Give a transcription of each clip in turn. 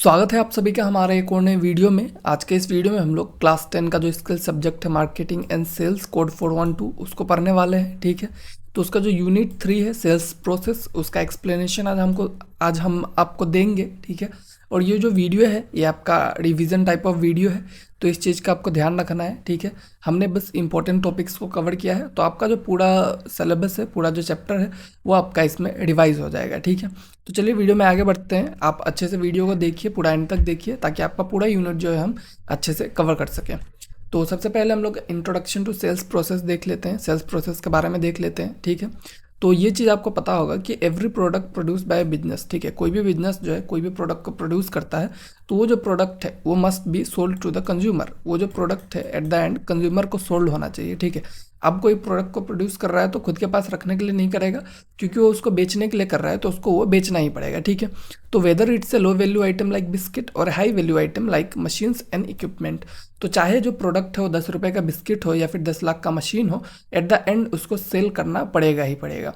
स्वागत है आप सभी का हमारे एक और नए वीडियो में। आज के इस वीडियो में हम लोग क्लास 10 का जो स्किल सब्जेक्ट है मार्केटिंग एंड सेल्स कोड 412 उसको पढ़ने वाले हैं। ठीक है, तो उसका जो यूनिट 3 है सेल्स प्रोसेस, उसका एक्सप्लेनेशन आज हम आपको देंगे। ठीक है, और ये जो वीडियो है ये आपका रिवीजन टाइप ऑफ वीडियो है, तो इस चीज़ का आपको ध्यान रखना है। ठीक है, हमने बस इंपॉर्टेंट टॉपिक्स को कवर किया है, तो आपका जो पूरा सिलेबस है, पूरा जो चैप्टर है वो आपका इसमें रिवाइज हो जाएगा। ठीक है, तो चलिए वीडियो में आगे बढ़ते हैं। आप अच्छे से वीडियो को देखिए, पूरा एंड तक देखिए, ताकि आपका पूरा यूनिट जो है हम अच्छे से कवर कर सकें। तो सबसे पहले हम लोग इंट्रोडक्शन टू सेल्स प्रोसेस देख लेते हैं, सेल्स प्रोसेस के बारे में देख लेते हैं। ठीक है, तो ये चीज़ आपको पता होगा कि every product produce by business, ठीक है, कोई भी बिजनेस जो है कोई भी प्रोडक्ट को प्रोड्यूस करता है, तो वो जो प्रोडक्ट है वो must be sold to the consumer. वो जो प्रोडक्ट है एट द एंड कंज्यूमर को सोल्ड होना चाहिए। ठीक है, अब कोई प्रोडक्ट को प्रोड्यूस कर रहा है तो खुद के पास रखने के लिए नहीं करेगा, क्योंकि वो उसको बेचने के लिए कर रहा है, तो उसको वो बेचना ही पड़ेगा। ठीक है, तो whether it's a low value item like biscuit और high value item like machines and equipment, तो चाहे जो प्रोडक्ट है वो 10 रुपये का बिस्किट हो या फिर 10 लाख का मशीन हो, एट द एंड उसको सेल करना पड़ेगा ही पड़ेगा।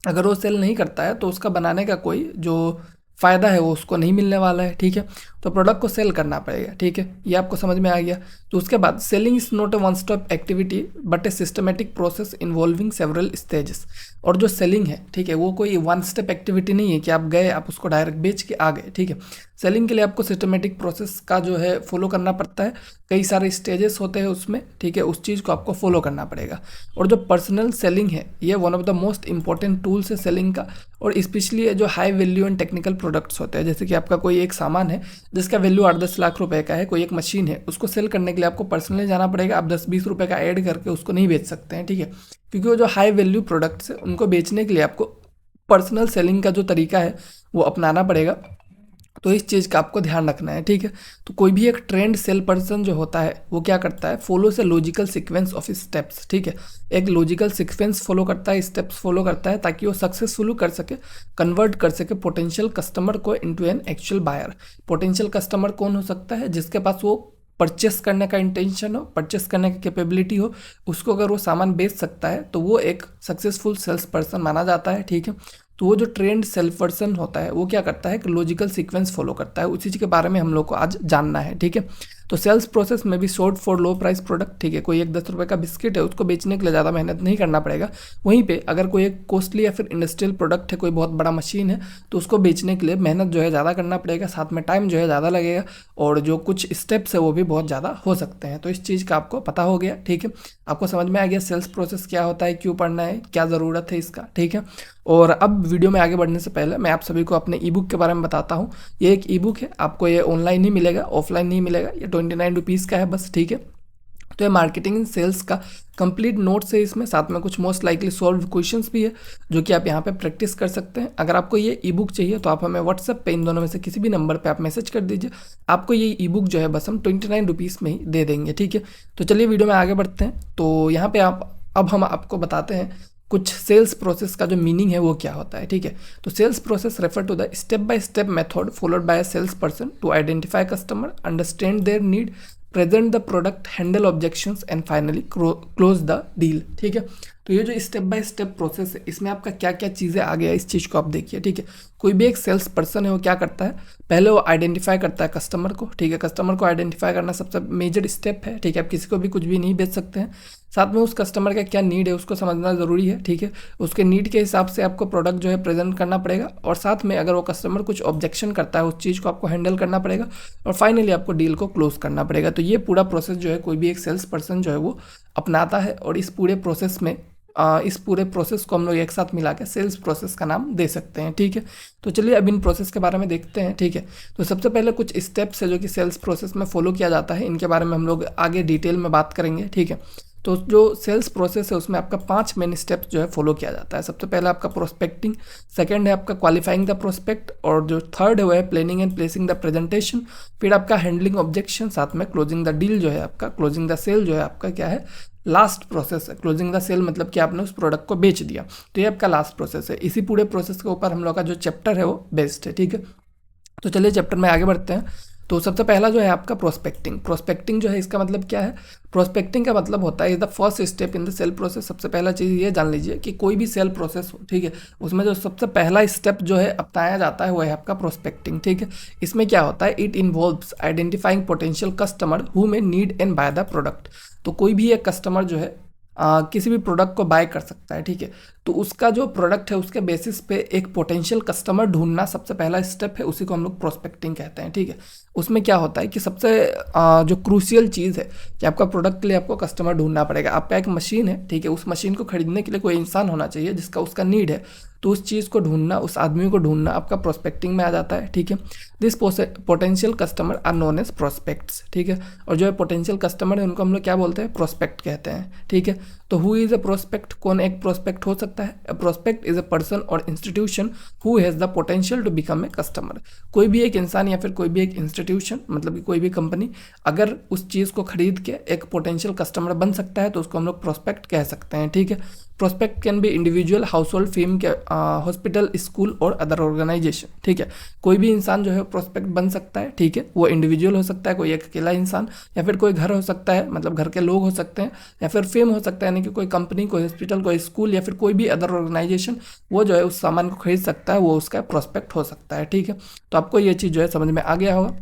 अगर वो सेल नहीं करता है तो उसका बनाने का कोई जो फ़ायदा है वो उसको नहीं मिलने वाला है। ठीक है, तो प्रोडक्ट को सेल करना पड़ेगा। ठीक है, ये आपको समझ में आ गया। तो उसके बाद selling is not a one stop activity but a systematic process involving several stages. और जो सेलिंग है, ठीक है, वो कोई वन स्टेप एक्टिविटी नहीं है कि आप गए आप उसको डायरेक्ट बेच के आ गए। ठीक है, सेलिंग के लिए आपको सिस्टमेटिक प्रोसेस का जो है फॉलो करना पड़ता है, कई सारे स्टेजेस होते हैं उसमें। ठीक है, उस चीज़ को आपको फॉलो करना पड़ेगा। और जो पर्सनल सेलिंग है ये one of the most important tools है सेलिंग का, और स्पेशली जो high value and technical products होते हैं, जैसे कि आपका कोई एक सामान है जिसका वैल्यू 8-10 लाख रुपए का है, कोई एक मशीन है, उसको सेल करने के लिए आपको पर्सनली जाना पड़ेगा। आप 10-20 रुपए का ऐड करके उसको नहीं बेच सकते हैं। ठीक है, क्योंकि वो जो हाई वैल्यू प्रोडक्ट्स है उनको बेचने के लिए आपको पर्सनल सेलिंग का जो तरीका है वो अपनाना पड़ेगा। तो इस चीज़ का आपको ध्यान रखना है। ठीक है, तो कोई भी एक ट्रेंड सेल पर्सन जो होता है वो क्या करता है, फॉलो से लॉजिकल सीक्वेंस ऑफ स्टेप्स। ठीक है, एक लॉजिकल सीक्वेंस फॉलो करता है, स्टेप्स फॉलो करता है, ताकि वो सक्सेसफुल कर सके, कन्वर्ट कर सके पोटेंशियल कस्टमर को into an actual buyer. Potential customer कौन हो सकता है, जिसके पास वो परचेस करने का इंटेंशन हो, परचेस करने की कैपेबिलिटी हो, उसको अगर वो सामान बेच सकता है तो वो एक सक्सेसफुल सेल्स पर्सन माना जाता है। ठीक है, तो वो जो ट्रेंड सेल पर्सन होता है वो क्या करता है कि लॉजिकल सीक्वेंस फॉलो करता है। उसी चीज़ के बारे में हम लोग को आज जानना है। ठीक है, तो सेल्स प्रोसेस में भी short for low price product. ठीक है, कोई एक 10 रुपये का बिस्किट है उसको बेचने के लिए ज़्यादा मेहनत नहीं करना पड़ेगा। वहीं पे अगर कोई एक कॉस्टली या फिर इंडस्ट्रियल प्रोडक्ट है, कोई बहुत बड़ा मशीन है, तो उसको बेचने के लिए मेहनत जो है ज़्यादा करना पड़ेगा, साथ में टाइम जो है ज़्यादा लगेगा, और जो कुछ स्टेप्स है वो भी बहुत ज़्यादा हो सकते हैं। तो इस चीज़ का आपको पता हो गया। ठीक है, आपको समझ में आ गया सेल्स प्रोसेस क्या होता है, क्यों पढ़ना है, क्या ज़रूरत है इसका। ठीक है, और अब वीडियो में आगे बढ़ने से पहले मैं आप सभी को अपने ई बुक के बारे में बताता हूँ। ये एक ई बुक है, आपको ये ऑनलाइन ही मिलेगा, ऑफलाइन नहीं मिलेगा। ये 29 रुपीज़ का है बस। ठीक है, तो ये मार्केटिंग एंड सेल्स का कंप्लीट नोट्स है इसमें, साथ में कुछ मोस्ट लाइकली सॉल्व क्वेश्चंस भी है जो कि आप यहाँ पे प्रैक्टिस कर सकते हैं। अगर आपको ये ई बुक चाहिए तो आप हमें व्हाट्सएप पे इन दोनों में से किसी भी नंबर पे आप मैसेज कर दीजिए, आपको ये ई बुक जो है बस हम 29 रुपीज़ में ही दे देंगे। ठीक है, तो चलिए वीडियो में आगे बढ़ते हैं। तो यहाँ पे अब हम आपको बताते हैं कुछ सेल्स प्रोसेस का जो मीनिंग है वो क्या होता है। ठीक है, तो sales process refer to the step by step method followed by a sales person to identify customer, understand their need, present the product, handle objections and finally close the deal. ठीक है, तो ये जो स्टेप बाय स्टेप प्रोसेस है इसमें आपका क्या क्या चीज़ें आ गया इस चीज़ को आप देखिए। ठीक है, कोई भी एक सेल्स पर्सन है वो क्या करता है, पहले वो आइडेंटिफाई करता है कस्टमर को। ठीक है, कस्टमर को आइडेंटिफाई करना सबसे मेजर स्टेप है। ठीक है, आप किसी को भी कुछ भी नहीं बेच सकते हैं, साथ में उस कस्टमर का क्या नीड है उसको समझना ज़रूरी है। ठीक है, उसके नीड के हिसाब से आपको प्रोडक्ट जो है प्रेजेंट करना पड़ेगा, और साथ में अगर वो कस्टमर कुछ ऑब्जेक्शन करता है उस चीज़ को आपको हैंडल करना पड़ेगा, और फाइनली आपको डील को क्लोज करना पड़ेगा। तो ये पूरा प्रोसेस जो है कोई भी एक सेल्स पर्सन जो है वो अपनाता है, और इस पूरे प्रोसेस में इस पूरे प्रोसेस को हम लोग एक साथ मिला के सेल्स प्रोसेस का नाम दे सकते हैं। ठीक है, तो चलिए अब इन प्रोसेस के बारे में देखते हैं। ठीक है, तो सबसे पहले कुछ स्टेप्स है जो कि सेल्स प्रोसेस में फॉलो किया जाता है, इनके बारे में हम लोग आगे डिटेल में बात करेंगे। ठीक है, तो जो सेल्स प्रोसेस है उसमें आपका 5 मेन स्टेप्स जो है फॉलो किया जाता है। सबसे पहले आपका प्रोस्पेक्टिंग, सेकंड है आपका क्वालिफाइंग द प्रोस्पेक्ट, और जो थर्ड है वो है planning and placing the presentation, फिर आपका हैंडलिंग ऑब्जेक्शन, साथ में क्लोजिंग द डील जो है आपका, क्लोजिंग द सेल जो है आपका क्या है, लास्ट प्रोसेस है। क्लोजिंग द सेल मतलब कि आपने उस प्रोडक्ट को बेच दिया, तो ये आपका लास्ट प्रोसेस है। इसी पूरे प्रोसेस के ऊपर हम लोग का जो चैप्टर है वो बेस्ड है। ठीक है, तो चलिए चैप्टर में आगे बढ़ते हैं। तो सबसे पहला जो है आपका प्रोस्पेक्टिंग। प्रोस्पेक्टिंग जो है इसका मतलब क्या है? प्रोस्पेक्टिंग का मतलब होता है is the first step in the sale process. सबसे पहला चीज़ ये जान लीजिए कि कोई भी सेल प्रोसेस हो, ठीक है, उसमें जो सबसे पहला स्टेप जो है अपनाया जाता है वो है आपका प्रोस्पेक्टिंग, ठीक है। इसमें क्या होता है? It involves identifying potential customer who may need and bye the product. तो कोई भी एक कस्टमर जो है किसी भी प्रोडक्ट को बाय कर सकता है, ठीक है। तो उसका जो प्रोडक्ट है उसके बेसिस पे एक पोटेंशियल कस्टमर ढूंढना सबसे पहला स्टेप है, उसी को हम लोग प्रोस्पेक्टिंग कहते हैं, ठीक है। उसमें क्या होता है कि सबसे जो क्रूशियल चीज़ है कि आपका प्रोडक्ट के लिए आपको कस्टमर ढूंढना पड़ेगा। आपका एक मशीन है, ठीक है, उस मशीन को खरीदने के लिए कोई इंसान होना चाहिए जिसका उसका नीड है। तो उस चीज़ को ढूंढना, उस आदमी को ढूंढना आपका प्रोस्पेक्टिंग में आ जाता है, ठीक है। This potential customer are known as prospects, ठीक है। और जो है पोटेंशियल कस्टमर है उनको हम लोग क्या बोलते हैं? प्रोस्पेक्ट कहते हैं, ठीक है। तो हु इज़ अ प्रोस्पेक्ट? कौन एक प्रोस्पेक्ट हो सकता है? A prospect is a person और institution who has the potential to become a customer. कोई भी एक इंसान या फिर कोई भी एक इंस्टीट्यूशन, मतलब कि कोई भी कंपनी अगर उस चीज़ को खरीद के एक पोटेंशियल कस्टमर बन सकता है तो उसको हम लोग प्रोस्पेक्ट कह सकते हैं, ठीक है। Prospect can be individual, household, firm के हॉस्पिटल, स्कूल और अदर ऑर्गेनाइजेशन, ठीक है। कोई भी इंसान जो है प्रोस्पेक्ट बन सकता है, ठीक है। वो इंडिविजुअल हो सकता है, कोई एक अकेला इंसान, या फिर कोई घर हो सकता है, मतलब घर के लोग हो सकते हैं, या फिर फीम हो सकता है, यानी कि कोई कंपनी, कोई हॉस्पिटल, कोई स्कूल, या फिर कोई भी अदर ऑर्गेनाइजेशन, वो जो है उस सामान को खरीद सकता है, वो उसका प्रोस्पेक्ट हो सकता है, ठीक है। तो आपको ये चीज़ जो है समझ में आ गया होगा।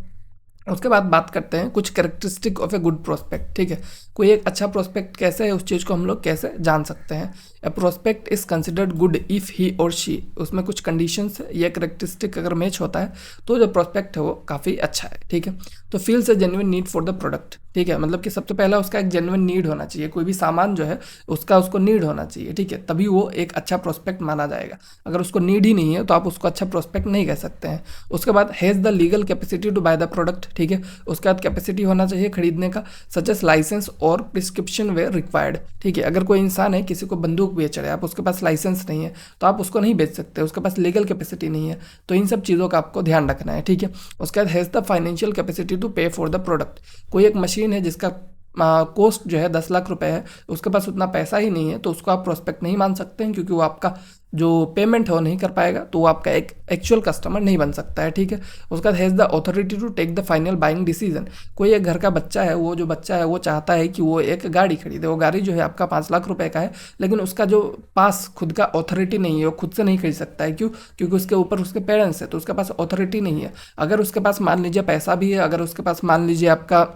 उसके बाद बात करते हैं कुछ characteristic of a good prospect, ठीक है। कोई एक अच्छा प्रोस्पेक्ट कैसे है, उस चीज़ को हम लोग कैसे जान सकते हैं? A prospect is considered good if he और शी, उसमें कुछ कंडीशंस या कैरेक्टरिस्टिक अगर मैच होता है तो जो प्रोस्पेक्ट है वो काफ़ी अच्छा है, ठीक है। तो feels a genuine need for the product, ठीक है, मतलब कि सबसे पहला उसका एक जेन्युइन नीड होना चाहिए। कोई भी सामान जो है उसको नीड होना चाहिए, ठीक है, तभी वो एक अच्छा प्रोस्पेक्ट माना जाएगा। अगर उसको नीड ही नहीं है तो आप उसको अच्छा प्रोस्पेक्ट नहीं कह सकते हैं। उसके बाद has the legal capacity to buy the product, ठीक है, उसके बाद कैपेसिटी होना चाहिए खरीदने का, सच एस लाइसेंस और प्रिस्क्रिप्शन वे रिक्वायर्ड, ठीक है। अगर कोई इंसान है किसी को बंदूक बेच रहा है, आप उसके पास लाइसेंस नहीं है तो आप उसको नहीं बेच सकते, उसके पास लीगल कैपेसिटी नहीं है। तो इन सब चीज़ों का आपको ध्यान रखना है, ठीक है। उसके बाद has the financial capacity to pay for the product. कोई एक मशीन है जिसका कॉस्ट जो है 10 लाख रुपए है, उसके पास उतना पैसा ही नहीं है तो उसको आप प्रोस्पेक्ट नहीं मान सकते हैं, क्योंकि वो आपका जो पेमेंट है वो नहीं कर पाएगा, तो वो आपका एक एक्चुअल कस्टमर नहीं बन सकता है, ठीक है। उसका has the authority to take the final buying decision. कोई एक घर का बच्चा है, वो जो बच्चा है वो चाहता है कि वो एक गाड़ी खरीदे, वो गाड़ी जो है आपका 5 लाख रुपए का है, लेकिन उसका जो पास खुद का अथॉरिटी नहीं है, वो खुद से नहीं खरीद सकता है। क्यों? क्योंकि उसके ऊपर उसके पेरेंट्स है, तो उसके पास अथॉरिटी नहीं है। अगर उसके पास मान लीजिए पैसा भी है, अगर उसके पास मान लीजिए आपका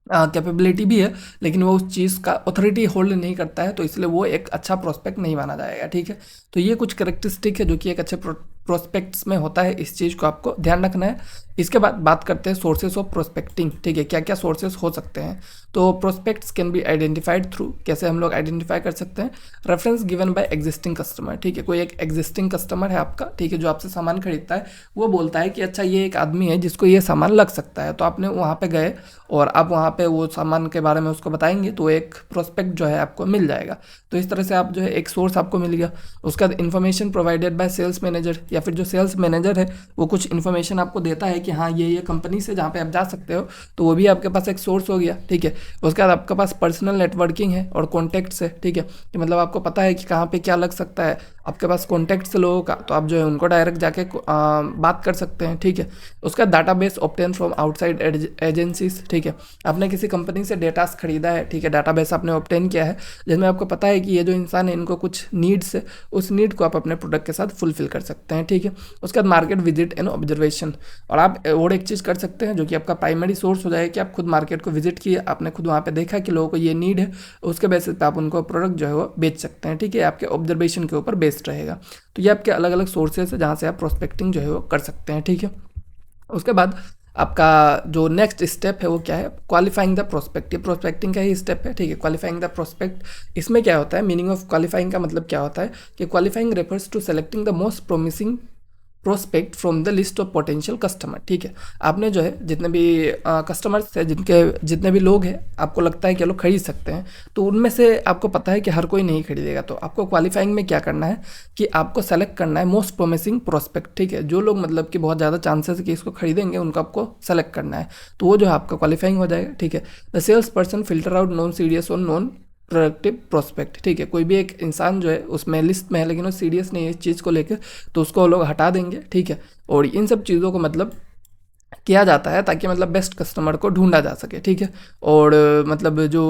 कैपेबिलिटी भी है, लेकिन वो उस चीज़ का अथॉरिटी होल्ड नहीं करता है, तो इसलिए वो एक अच्छा प्रोस्पेक्ट नहीं माना जाएगा, ठीक है। तो ये कुछ करेक्टरिस्टिक है जो कि एक अच्छे प्रोस्पेक्ट्स में होता है, इस चीज़ को आपको ध्यान रखना है। इसके बाद बात करते हैं सोर्सेस ऑफ प्रोस्पेक्टिंग, ठीक है, क्या क्या सोर्सेस हो सकते हैं। तो prospects can be identified through, कैसे हम लोग आइडेंटिफाई कर सकते हैं? Reference given by existing customer, ठीक है। कोई एक एग्जिस्टिंग कस्टमर है आपका, ठीक है, जो आपसे सामान खरीदता है, वो बोलता है कि अच्छा ये एक आदमी है जिसको ये सामान लग सकता है, तो आपने वहाँ पे गए और आप वहाँ पे वो सामान के बारे में उसको बताएंगे तो एक प्रोस्पेक्ट जो है आपको मिल जाएगा। तो इस तरह से आप जो है एक सोर्स आपको मिल गया। उसके बाद information provided by sales manager, या फिर जो सेल्स मैनेजर है वो कुछ इन्फॉर्मेशन आपको देता है कि हाँ ये कंपनी से जहाँ पे आप जा सकते हो, तो वो भी आपके पास एक सोर्स हो गया, ठीक है। उसके बाद आपके पास पर्सनल नेटवर्किंग है और कॉन्टैक्ट्स है, ठीक है, कि मतलब आपको पता है कि कहाँ पे क्या लग सकता है, आपके पास कॉन्टैक्ट्स लोगों का, तो आप जो है उनको डायरेक्ट जाके बात कर सकते हैं, ठीक है। उसका database obtain from outside agencies, ठीक है, आपने किसी कंपनी से डेटास खरीदा है, ठीक है, डाटाबेस आपने ऑब्टेन किया है जिसमें आपको पता है कि ये जो इंसान है इनको कुछ नीड्स है, उस नीड को आप अपने प्रोडक्ट के साथ फुलफिल कर सकते हैं, ठीक है। उसके बाद मार्केट विजिट एंड ऑब्जर्वेशन, और आप और एक चीज़ कर सकते हैं जो कि आपका प्राइमरी सोर्स हो जाएगा कि आप खुद मार्केट को विजिट किए, आपने खुद वहाँ पे देखा कि लोगों को ये नीड है, उसके बेसिस पे आप उनको प्रोडक्ट जो है वो बेच सकते हैं, ठीक है, आपके ऑब्जर्वेशन के ऊपर बेस्ड रहेगा। तो ये आपके अलग अलग सोर्सेज है जहाँ से आप प्रोस्पेक्टिंग जो है वो कर सकते हैं, ठीक है। उसके बाद आपका जो नेक्स्ट स्टेप है वो क्या है? Qualifying the prospect. ये प्रोस्पेक्टिंग का ही स्टेप है, ठीक है, क्वालिफाइंग द प्रोस्पेक्ट। इसमें क्या होता है, मीनिंग ऑफ क्वालिफाइंग का मतलब क्या होता है कि qualifying refers to selecting the most promising prospect from the list of potential customer, ठीक है। आपने जो है जितने भी कस्टमर्स है, जितने भी लोग हैं आपको लगता है कि लोग खरीद सकते हैं, तो उनमें से आपको पता है कि हर कोई नहीं खरीदेगा, तो आपको क्वालिफाइंग में क्या करना है कि आपको सेलेक्ट करना है मोस्ट प्रोमिसिंग प्रोस्पेक्ट, ठीक है, जो लोग मतलब कि बहुत ज़्यादा चांसेस है कि इसको खरीदेंगे उनको आपको सेलेक्ट करना है, तो वो जो है आपका क्वालिफाइंग हो जाएगा, ठीक है। The sales person filter out non serious और नॉन प्रोडक्टिव प्रोस्पेक्ट, ठीक है, कोई भी एक इंसान जो है उसमें लिस्ट में है लेकिन वो सीरियस नहीं है इस चीज़ को लेकर, तो उसको लोग हटा देंगे, ठीक है। और इन सब चीज़ों को मतलब किया जाता है ताकि मतलब बेस्ट कस्टमर को ढूंढा जा सके, ठीक है। और मतलब जो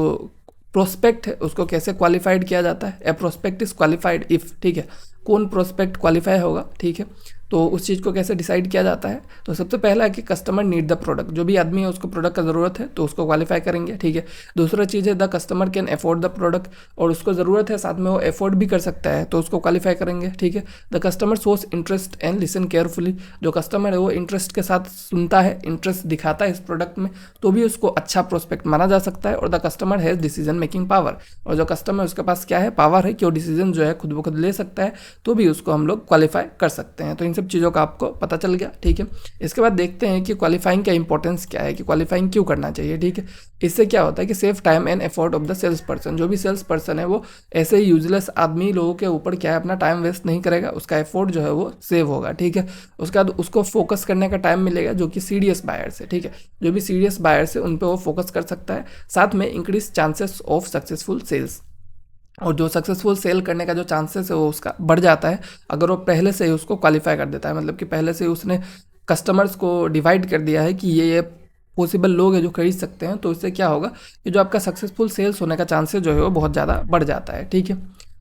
प्रोस्पेक्ट है उसको कैसे क्वालिफाइड किया जाता है, ए प्रोस्पेक्ट इज क्वालिफाइड इफ, ठीक है, कौन प्रोस्पेक्ट क्वालिफाई होगा, ठीक है। तो उस चीज़ को कैसे डिसाइड किया जाता है, तो सबसे पहला है कि कस्टमर नीड द प्रोडक्ट, जो भी आदमी है उसको प्रोडक्ट का ज़रूरत है तो उसको क्वालिफाई करेंगे, ठीक है। दूसरा चीज़ है the customer can afford the product, और उसको ज़रूरत है साथ में वो अफोर्ड भी कर सकता है तो उसको क्वालिफाई करेंगे, ठीक है। The customer shows interest and listen carefully, जो कस्टमर है वो इंटरेस्ट के साथ सुनता है, इंटरेस्ट दिखाता है इस प्रोडक्ट में, तो भी उसको अच्छा प्रोस्पेक्ट माना जा सकता है। और the customer has decision making power, और जो कस्टमर है उसके पास क्या है, पावर है कि वो डिसीजन जो है खुद ब खुद ले सकता है, तो भी उसको हम लोग क्वालिफाई कर सकते हैं। तो इन सब चीज़ों का आपको पता चल गया, ठीक है। इसके बाद देखते हैं कि क्वालिफाइंग का इंपॉर्टेंस क्या है, कि क्वालिफाइंग क्यों करना चाहिए, ठीक है। इससे क्या होता है कि save time and effort of the sales person, जो भी सेल्स पर्सन है वो ऐसे ही यूजलेस आदमी लोगों के ऊपर क्या है अपना टाइम वेस्ट नहीं करेगा, उसका एफर्ट जो है वो सेव होगा, ठीक है। उसके बाद उसको फोकस करने का टाइम मिलेगा, जो कि सीरियस बायर्स है, ठीक है, जो भी सीरियस बायर्स है उन पर वो फोकस कर सकता है। साथ में increase chances of successful sales, और जो सक्सेसफुल सेल करने का जो चांसेस है वो उसका बढ़ जाता है अगर वो पहले से ही उसको क्वालिफाई कर देता है, मतलब कि पहले से ही उसने कस्टमर्स को डिवाइड कर दिया है कि ये पॉसिबल लोग हैं जो खरीद सकते हैं, तो इससे क्या होगा कि जो आपका सक्सेसफुल सेल्स होने का चांसेस जो है वो बहुत ज़्यादा बढ़ जाता है, ठीक है।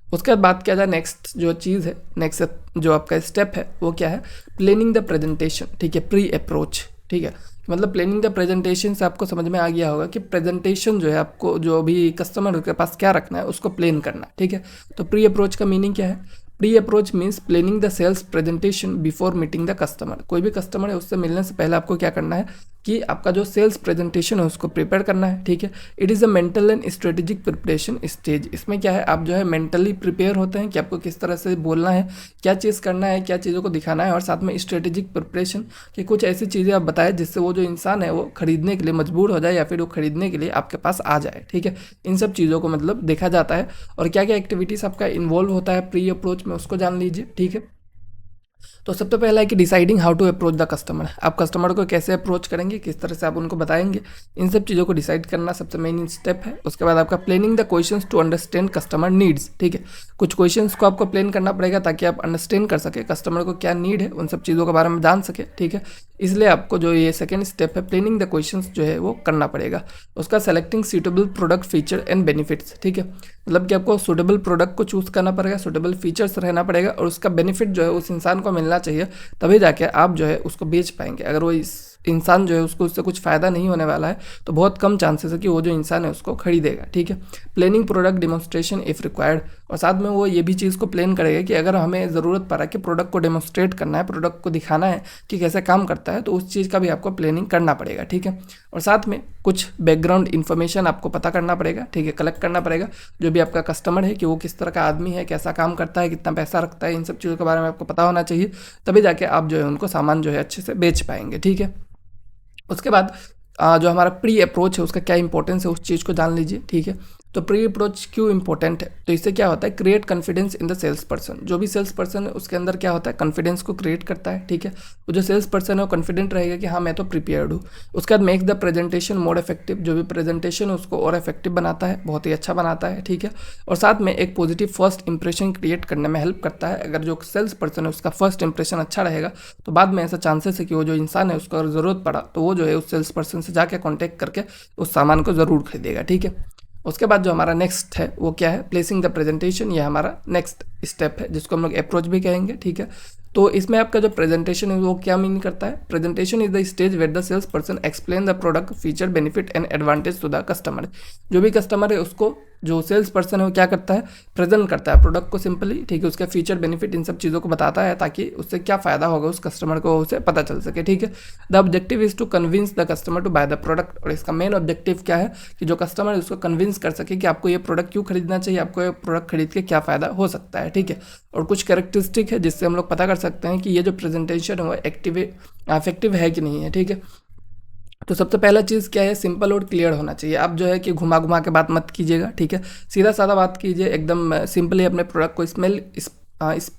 उसके बाद बात किया जाए नेक्स्ट जो चीज़ है, नेक्स्ट जो आपका स्टेप है वो क्या है, प्लानिंग द प्रेजेंटेशन, ठीक है, प्री अप्रोच, ठीक है। मतलब प्लानिंग द प्रेजेंटेशन से आपको समझ में आ गया होगा कि प्रेजेंटेशन जो है आपको जो भी कस्टमर के पास क्या रखना है उसको प्लान करना है, ठीक है। तो प्री अप्रोच का मीनिंग क्या है, pre approach means planning the sales presentation before meeting the customer, कोई भी कस्टमर है उससे मिलने से पहले आपको क्या करना है कि आपका जो सेल्स प्रेजेंटेशन है उसको प्रिपेयर करना है, ठीक है। It is a mental and strategic preparation stage, इसमें क्या है आप जो है मेंटली प्रिपेयर होते हैं कि आपको किस तरह से बोलना है, क्या चीज़ करना है, क्या चीज़ों को दिखाना है, और साथ में स्ट्रेटेजिक प्रिपरेशन कि कुछ ऐसी चीज़ें आप बताएं जिससे वो जो इंसान है वो खरीदने के लिए मजबूर हो जाए या फिर वो खरीदने के लिए आपके पास आ जाए, ठीक है। इन सब चीज़ों को मतलब देखा जाता है, और क्या क्या एक्टिविटीज़ आपका इन्वॉल्व होता है प्री अप्रोच में उसको जान लीजिए, ठीक है। तो सबसे पहला है कि deciding how to approach the customer, आप कस्टमर को कैसे अप्रोच करेंगे, किस तरह से आप उनको बताएंगे, इन सब चीज़ों को डिसाइड करना सबसे मेन स्टेप है। उसके बाद आपका planning the questions to understand customer needs, ठीक है, कुछ क्वेश्चंस को आपको प्लान करना पड़ेगा ताकि आप अंडरस्टैंड कर सके कस्टमर को क्या नीड है, उन सब चीज़ों के बारे में जान सके, ठीक है। इसलिए आपको जो ये सेकेंड स्टेप है प्लानिंग द क्वेश्चंस जो है वो करना पड़ेगा। उसका selecting suitable product feature and benefits, ठीक है, मतलब कि आपको सूटेबल प्रोडक्ट को चूज़ करना पड़ेगा, सूटेबल फीचर्स रहना पड़ेगा, और उसका बेनिफिट जो है उस इंसान को मिलना चाहिए, तभी जाके आप जो है उसको बेच पाएंगे। अगर वो इस इंसान जो है उसको उससे कुछ फ़ायदा नहीं होने वाला है तो बहुत कम चांसेस है कि वो जो इंसान है उसको खरीदेगा, ठीक है। Planning product demonstration if required, और साथ में वो ये भी चीज़ को प्लान करेगा कि अगर हमें ज़रूरत पड़ा कि प्रोडक्ट को डेमोन्स्ट्रेट करना है, प्रोडक्ट को दिखाना है कि कैसे काम करता है, तो उस चीज़ का भी आपको प्लानिंग करना पड़ेगा, ठीक है। और साथ में कुछ बैकग्राउंड इन्फॉर्मेशन आपको पता करना पड़ेगा, ठीक है, कलेक्ट करना पड़ेगा, जो भी आपका कस्टमर है कि वो किस तरह का आदमी है, कैसा काम करता है, कितना पैसा रखता है, इन सब चीज़ों के बारे में आपको पता होना चाहिए, तभी जाके आप जो है उनको सामान जो है अच्छे से बेच पाएंगे, ठीक है। उसके बाद जो हमारा प्री अप्रोच है उसका क्या इंपॉर्टेंस है उस चीज़ को जान लीजिए, ठीक है। तो प्री अप्रोच क्यों इंपॉर्टेंट है, तो इससे क्या होता है, create confidence in the sales person, जो भी सेल्स पर्सन है उसके अंदर क्या होता है, कॉन्फिडेंस को क्रिएट करता है, ठीक है। वो जो सेल्स पर्सन है वो कॉन्फिडेंट रहेगा कि हाँ मैं तो प्रिपेयर्ड हूँ। उसके बाद make the presentation more effective, जो भी प्रेजेंटेशन है उसको और इफेक्टिव बनाता है, बहुत ही अच्छा बनाता है, ठीक है। और साथ में एक पॉजिटिव फर्स्ट इंप्रेशन क्रिएट करने में हेल्प करता है। अगर जो सेल्स पर्सन है उसका फर्स्ट इंप्रेशन अच्छा रहेगा तो बाद में ऐसा चांसेस है कि वो जो इंसान है उसको अगर ज़रूरत पड़ा तो वो जो है उस सेल्स पर्सन से जाके कॉन्टैक्ट करके उस सामान को ज़रूर खरीदेगा, ठीक है। उसके बाद जो हमारा नेक्स्ट है वो क्या है, प्लेसिंग द प्रेजेंटेशन, ये हमारा नेक्स्ट स्टेप है जिसको हम लोग अप्रोच भी कहेंगे, ठीक है। तो इसमें आपका जो प्रेजेंटेशन है वो क्या मीन करता है, presentation is the stage where the sales person explain the product feature benefit and advantage to the customer, जो भी कस्टमर है उसको जो सेल्स पर्सन है वो क्या करता है, प्रेजेंट करता है प्रोडक्ट को सिंपली, ठीक है, उसके फीचर बेनिफिट इन सब चीज़ों को बताता है ताकि उससे क्या फ़ायदा होगा उस कस्टमर को उसे पता चल सके, ठीक है। The objective is to convince the customer to buy the product, और इसका मेन ऑब्जेक्टिव क्या है कि जो कस्टमर है उसको कन्विंस कर सके कि आपको ये प्रोडक्ट क्यों खरीदना चाहिए, आपको ये प्रोडक्ट खरीद के क्या फ़ायदा हो सकता है, ठीक है। और कुछ कैरेक्टरिस्टिक है जिससे हम लोग पता कर सकते हैं कि ये जो प्रेजेंटेशन है वो इफेक्टिव है कि नहीं है, ठीक है। तो सबसे पहला चीज़ क्या है, सिंपल और क्लियर होना चाहिए। आप जो है कि घुमा घुमा के बात मत कीजिएगा, ठीक है, सीधा साधा बात कीजिए, एकदम सिंपली अपने प्रोडक्ट को इस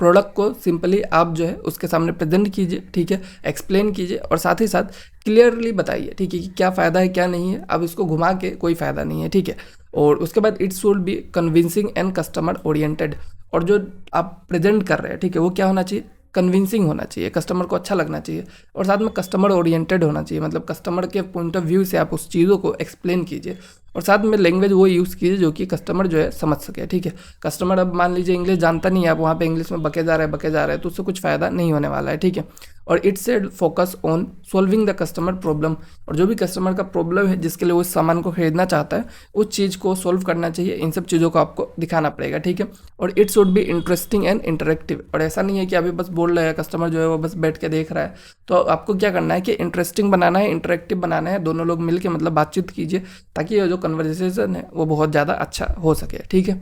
प्रोडक्ट को सिंपली आप जो है उसके सामने प्रेजेंट कीजिए, ठीक है, एक्सप्लेन कीजिए, और साथ ही साथ क्लियरली बताइए, ठीक है, कि क्या फ़ायदा है क्या नहीं है। अब इसको घुमा के कोई फ़ायदा नहीं है, ठीक है। और उसके बाद it should be convincing and customer oriented, और जो आप प्रेजेंट कर रहे हैं, ठीक है, वो क्या होना चाहिए, कन्विंसिंग होना चाहिए, कस्टमर को अच्छा लगना चाहिए, और साथ में कस्टमर ओरिएंटेड होना चाहिए, मतलब कस्टमर के पॉइंट ऑफ व्यू से आप उस चीज़ों को एक्सप्लेन कीजिए, और साथ में लैंग्वेज वो यूज़ कीजिए जो कि कस्टमर जो है समझ सके, ठीक है। कस्टमर अब मान लीजिए इंग्लिश जानता नहीं है, आप वहाँ पे इंग्लिश में बके जा रहे हैं तो उससे कुछ फ़ायदा नहीं होने वाला है, ठीक है। और इट्स से focus on solving the customer problem, और जो भी कस्टमर का प्रॉब्लम है जिसके लिए वो इस सामान को खरीदना चाहता है उस चीज़ को सॉल्व करना चाहिए, इन सब चीज़ों को आपको दिखाना पड़ेगा, ठीक है। और it should be interesting and interactive, और ऐसा नहीं है कि अभी बस बोल रहे हैं, कस्टमर जो है वो बस बैठ के देख रहा है, तो आपको क्या करना है कि इंटरेस्टिंग बनाना है, इंटरेक्टिव बनाना है, दोनों लोग मिल के मतलब बातचीत कीजिए ताकि ये जो कन्वर्सेशन है वो बहुत ज़्यादा अच्छा हो सके, ठीक है।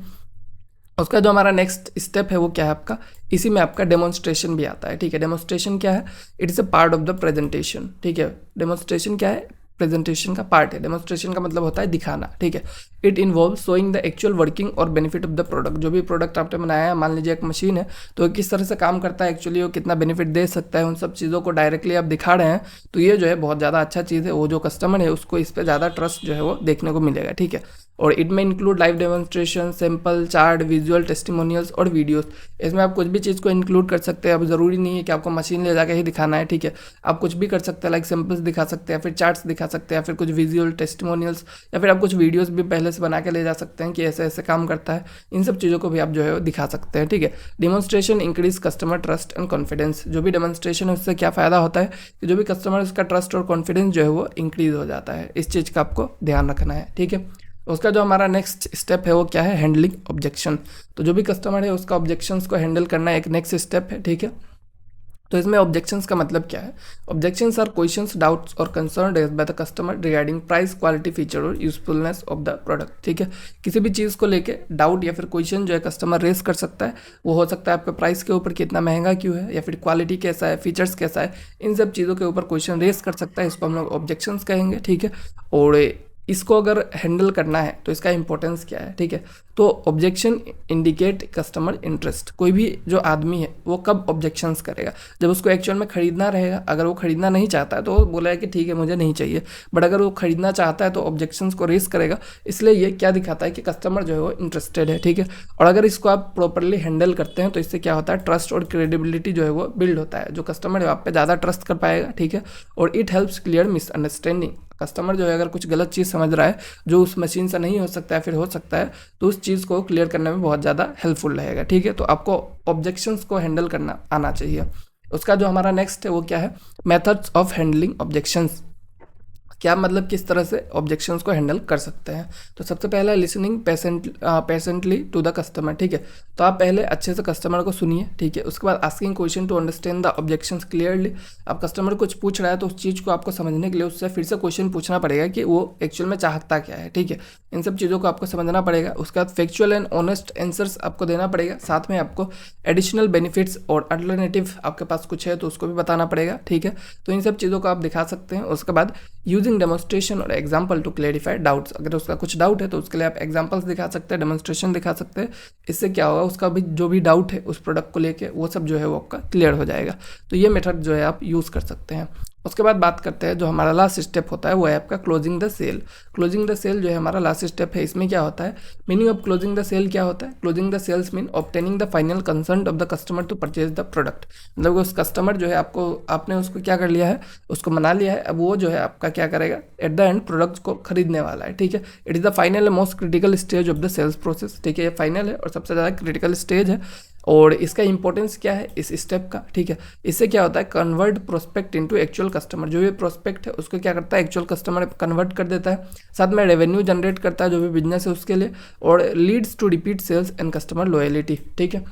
उसका जो हमारा नेक्स्ट स्टेप है वो क्या है आपका, इसी में आपका डेमोन्स्ट्रेशन भी आता है, ठीक है। डेमोन्स्ट्रेशन क्या है, it is a part of the presentation, ठीक है। डेमोन्स्ट्रेशन क्या है, प्रेजेंटेशन का पार्ट है। डेमोन्स्ट्रेशन का मतलब होता है दिखाना, ठीक है। It involve showing the actual working और बेनिफिट ऑफ द प्रोडक्ट, जो भी प्रोडक्ट आपने बनाया है, मान लीजिए एक मशीन है तो किस तरह से काम करता है एक्चुअली, वो कितना बेनिफिट दे सकता है, उन सब चीज़ों को डायरेक्टली आप दिखा रहे हैं, तो ये जो है बहुत ज़्यादा अच्छा चीज़ है, वो जो कस्टमर है उसको इस पर ज़्यादा ट्रस्ट जो है वो देखने को मिलेगा, ठीक है। और इट में include live demonstration, sample, chart, visual testimonials और वीडियोस। इसमें आप कुछ भी चीज़ को इंक्लूड कर सकते हैं, अब ज़रूरी नहीं है कि आपको मशीन ले जाकर ही दिखाना है, ठीक है। आप कुछ भी कर सकते हैं, लाइक सैम्पल्स दिखा सकते हैं, फिर चार्ट्स दिखा सकते हैं, फिर कुछ विजुअल टेस्टिमोनियल्स, या फिर आप कुछ वीडियोस भी पहले से बना के ले जा सकते हैं कि ऐसे ऐसे काम करता है, इन सब चीज़ों को भी आप जो है वो दिखा सकते हैं, ठीक है। Demonstration increase customer trust and confidence, जो भी डेमोन्स्ट्रेशन है उससे क्या फ़ायदा होता है कि जो भी कस्टमर उसका ट्रस्ट और कॉन्फिडेंस जो है वो इंक्रीज हो जाता है, इस चीज़ का आपको ध्यान रखना है, ठीक है। उसका जो हमारा नेक्स्ट स्टेप है वो क्या है, हैंडलिंग ऑब्जेक्शन। तो जो भी कस्टमर है उसका ऑब्जेक्शंस को हैंडल करना एक नेक्स्ट स्टेप है, ठीक है। तो इसमें ऑब्जेक्शंस का मतलब क्या है, ऑब्जेक्शंस आर क्वेश्चंस, डाउट्स और concern raised by the customer regarding price, quality, feature और यूजफुलनेस ऑफ द प्रोडक्ट, ठीक है। किसी भी चीज़ को लेके डाउट या फिर क्वेश्चन जो है कस्टमर रेस कर सकता है, वो हो सकता है आपके प्राइस के ऊपर कितना महंगा क्यों है, या फिर क्वालिटी कैसा है, फीचर्स कैसा है, इन सब चीज़ों के ऊपर क्वेश्चन रेस कर सकता है, इसको हम लोग ऑब्जेक्शंस कहेंगे, ठीक है। और इसको अगर हैंडल करना है तो इसका इंपॉर्टेंस क्या है, ठीक है। तो ऑब्जेक्शन इंडिकेट कस्टमर इंटरेस्ट, कोई भी जो आदमी है वो कब ऑब्जेक्शंस करेगा, जब उसको एक्चुअल में खरीदना रहेगा। अगर वो खरीदना नहीं चाहता है तो वो बोला है कि ठीक है मुझे नहीं चाहिए, बट अगर वो खरीदना चाहता है तो ऑब्जेक्शंस को रेस करेगा। इसलिए ये क्या दिखाता है कि कस्टमर जो है वो इंटरेस्टेड है, ठीक है। और अगर इसको आप प्रॉपरली हैंडल करते हैं तो इससे क्या होता है, ट्रस्ट और क्रेडिबिलिटी जो है वो बिल्ड होता है, जो कस्टमर है आप पे ज़्यादा ट्रस्ट कर पाएगा, ठीक है। और it helps clear misunderstanding, customer जो है अगर कुछ गलत चीज़ समझ रहा है जो उस मशीन से नहीं हो सकता है, फिर हो सकता है, तो उस चीज़ को क्लियर करने में बहुत ज़्यादा हेल्पफुल रहेगा, ठीक है। तो आपको ऑब्जेक्शंस को हैंडल करना आना चाहिए। उसका जो हमारा नेक्स्ट है वो क्या है, मेथड्स ऑफ हैंडलिंग ऑब्जेक्शंस। क्या मतलब किस तरह से ऑब्जेक्शंस को हैंडल कर सकते हैं। तो सबसे पहला listening patiently to the customer, ठीक है। तो आप पहले अच्छे से कस्टमर को सुनिए, ठीक है। उसके बाद asking question to understand the objections clearly. आप कस्टमर कुछ पूछ रहा है तो उस चीज़ को आपको समझने के लिए उससे फिर से क्वेश्चन पूछना पड़ेगा कि वो एक्चुअल में चाहता क्या है, ठीक है। इन सब चीज़ों को आपको समझना पड़ेगा। उसके बाद फैक्चुअल एंड ऑनेस्ट आंसर्स आपको देना पड़ेगा, साथ में आपको एडिशनल बेनिफिट्स और अल्टरनेटिव आपके पास कुछ है तो उसको भी बताना पड़ेगा, ठीक है। तो इन सब चीज़ों को आप दिखा सकते हैं। उसके बाद यूजिंग डेमोन्स्ट्रेशन और एग्जाम्पल टू क्लेरिफाई डाउट्स, अगर उसका कुछ डाउट है तो उसके लिए आप एग्जाम्पल्स दिखा सकते हैं, डेमोन्स्ट्रेशन दिखा सकते हैं। इससे क्या होगा, उसका भी जो भी डाउट है उस प्रोडक्ट को लेके वो सब जो है वो आपका क्लियर हो जाएगा। तो ये मेथड जो है आप यूज़ कर सकते हैं। उसके बाद बात करते हैं जो हमारा लास्ट स्टेप होता है वो है आपका closing the sale. Closing the sale जो है हमारा लास्ट स्टेप है। इसमें क्या होता है, meaning of closing the sale क्या होता है, closing the sales mean obtaining the final consent of the customer to purchase the product. मतलब उस कस्टमर जो है आपने उसको क्या कर लिया है, उसको मना लिया है, अब वो जो है आपका क्या करेगा, एट द एंड प्रोडक्ट को खरीदने वाला है, ठीक है। It is the final and most critical stage of the sales process, ठीक है। ये फाइनल है और सबसे ज़्यादा क्रिटिकल स्टेज है। और इसका इंपॉर्टेंस क्या है इस स्टेप का, ठीक है। इससे क्या होता है, convert prospect into actual customer. जो भी प्रोस्पेक्ट है उसको क्या करता है, एक्चुअल कस्टमर कन्वर्ट कर देता है, साथ में रेवेन्यू जनरेट करता है जो भी बिजनेस है उसके लिए, और leads to repeat sales and customer loyalty, ठीक है।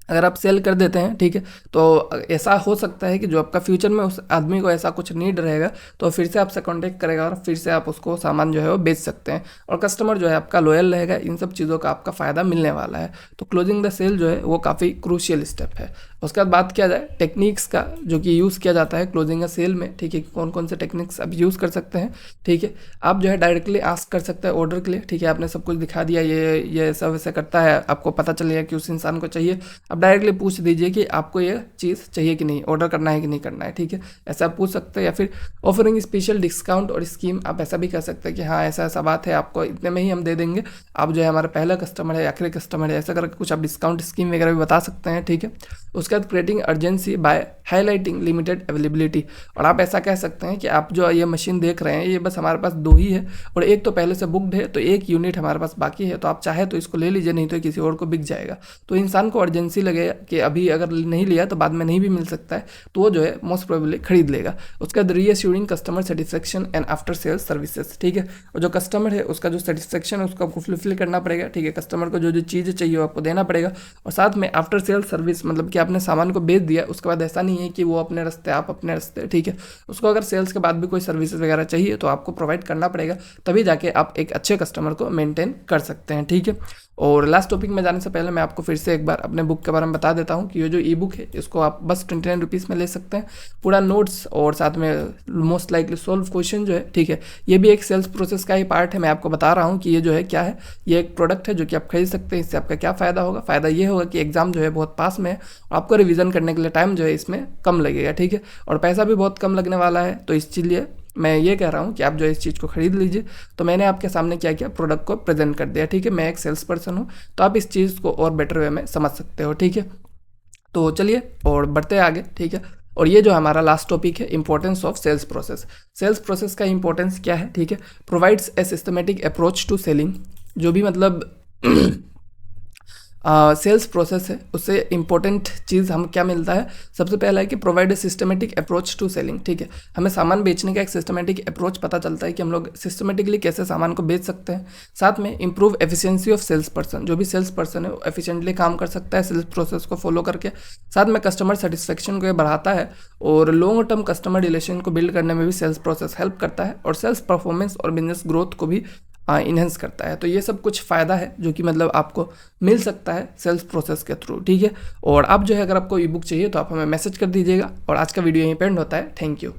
अगर आप सेल कर देते हैं, ठीक है, तो ऐसा हो सकता है कि जो आपका फ्यूचर में उस आदमी को ऐसा कुछ नीड रहेगा तो फिर से आपसे कांटेक्ट करेगा और फिर से आप उसको सामान जो है वो बेच सकते हैं, और कस्टमर जो है आपका लॉयल रहेगा। इन सब चीज़ों का आपका फ़ायदा मिलने वाला है। तो क्लोजिंग द सेल जो है वो काफ़ी क्रूशियल स्टेप है। उसके बाद बात किया जाए टेक्निक्स का जो कि यूज़ किया जाता है क्लोजिंग द सेल में, ठीक है, कौन कौन से टेक्निक्स आप यूज़ कर सकते हैं, ठीक है। आप जो है डायरेक्टली आस्क कर सकते हैं ऑर्डर के लिए, ठीक है। आपने सब कुछ दिखा दिया, ये ऐसा वैसा करता है, आपको पता चलेगा कि उस इंसान को चाहिए, आप डायरेक्टली पूछ दीजिए कि आपको ये चीज़ चाहिए कि नहीं, ऑर्डर करना है कि नहीं करना है, ठीक है। ऐसा आप पूछ सकते हैं। या फिर ऑफरिंग स्पेशल डिस्काउंट और स्कीम, आप ऐसा भी कह सकते हैं कि हाँ ऐसा ऐसा बात है, आपको इतने में ही हम दे देंगे, आप जो है हमारा पहला कस्टमर है, आखिरी कस्टमर है, ऐसा करके कुछ आप डिस्काउंट स्कीम वगैरह भी बता सकते हैं, ठीक है। उसके उसके बाद creating urgency by highlighting limited availability. और आप ऐसा कह सकते हैं कि आप जो ये मशीन देख रहे हैं ये बस हमारे पास 2 ही है और एक तो पहले से बुकड है, तो एक यूनिट हमारे पास बाकी है, तो आप चाहे तो इसको ले लीजिए, नहीं तो किसी और को बिक जाएगा। तो इंसान को अर्जेंसी लगेगा कि अभी अगर नहीं लिया तो बाद में नहीं भी मिल सकता है, तो वो जो है मोस्ट प्रोबेबली खरीद लेगा। उसका reassuring customer satisfaction and after sales services, ठीक है। और जो कस्टमर है उसका जो सेटिस्फेक्शन है उसको आपको फुलफिल करना पड़ेगा, ठीक है। कस्टमर को जो जो चीज़ें चाहिए वो आपको देना पड़ेगा। और साथ में आफ्टर सेल्स सर्विस, मतलब कि आपने सामान को बेच दिया उसके बाद ऐसा नहीं है कि वो अपने रास्ते आप अपने रास्ते, ठीक है। उसको अगर सेल्स के बाद भी कोई सर्विसेज वगैरह चाहिए तो आपको प्रोवाइड करना पड़ेगा, तभी जाके आप एक अच्छे कस्टमर को मेंटेन कर सकते हैं, ठीक है। और लास्ट टॉपिक में जाने से पहले मैं आपको फिर से एक बार अपने बुक के बारे में बता देता हूँ कि ये जो ई बुक है इसको आप बस 29 रुपीज़ में ले सकते हैं। पूरा नोट्स और साथ में मोस्ट लाइकली सोल्व क्वेश्चन जो है, ठीक है, ये भी एक सेल्स प्रोसेस का ही पार्ट है। मैं आपको बता रहा हूँ कि ये जो है क्या है, ये एक प्रोडक्ट है जो कि आप खरीद सकते हैं। इससे आपका क्या फ़ायदा होगा? फ़ायदा ये होगा कि एग्जाम जो है बहुत पास में है, आपको रिवीजन करने के लिए टाइम जो है इसमें कम लगेगा, ठीक है। और पैसा भी बहुत कम लगने वाला है, तो इसलिए मैं ये कह रहा हूँ कि आप जो इस चीज़ को खरीद लीजिए। तो मैंने आपके सामने क्या किया, प्रोडक्ट को प्रेजेंट कर दिया, ठीक है। मैं एक सेल्स पर्सन हूँ, तो आप इस चीज़ को और बेटर वे में समझ सकते हो, ठीक है। तो चलिए और बढ़ते हैं आगे, ठीक है। और ये जो हमारा लास्ट टॉपिक है, importance of sales process. Sales process का इंपॉर्टेंस क्या है, ठीक है। Provides a systematic approach to selling. जो भी मतलब सेल्स प्रोसेस है उससे इंपॉर्टेंट चीज़ हम क्या मिलता है, सबसे पहला है कि provide a systematic approach to selling, ठीक है। हमें सामान बेचने का एक सिस्टमेटिक अप्रोच पता चलता है कि हम लोग सिस्टमेटिकली कैसे सामान को बेच सकते हैं। साथ में improve efficiency of sales person, जो भी सेल्स पर्सन है वो एफिशिएंटली काम कर सकता है सेल्स प्रोसेस को फॉलो करके। साथ में कस्टमर सेटिस्फेक्शन को ये बढ़ाता है और लॉन्ग टर्म कस्टमर रिलेशन को बिल्ड करने में भी सेल्स प्रोसेस हेल्प करता है और सेल्स परफॉर्मेंस और बिजनेस ग्रोथ को भी इन्हेंस करता है। तो ये सब कुछ फ़ायदा है जो कि मतलब आपको मिल सकता है सेल्स प्रोसेस के थ्रू, ठीक है। और आप जो है अगर आपको ई बुक चाहिए तो आप हमें मैसेज कर दीजिएगा। और आज का वीडियो यहीं पे एंड होता है। Thank you.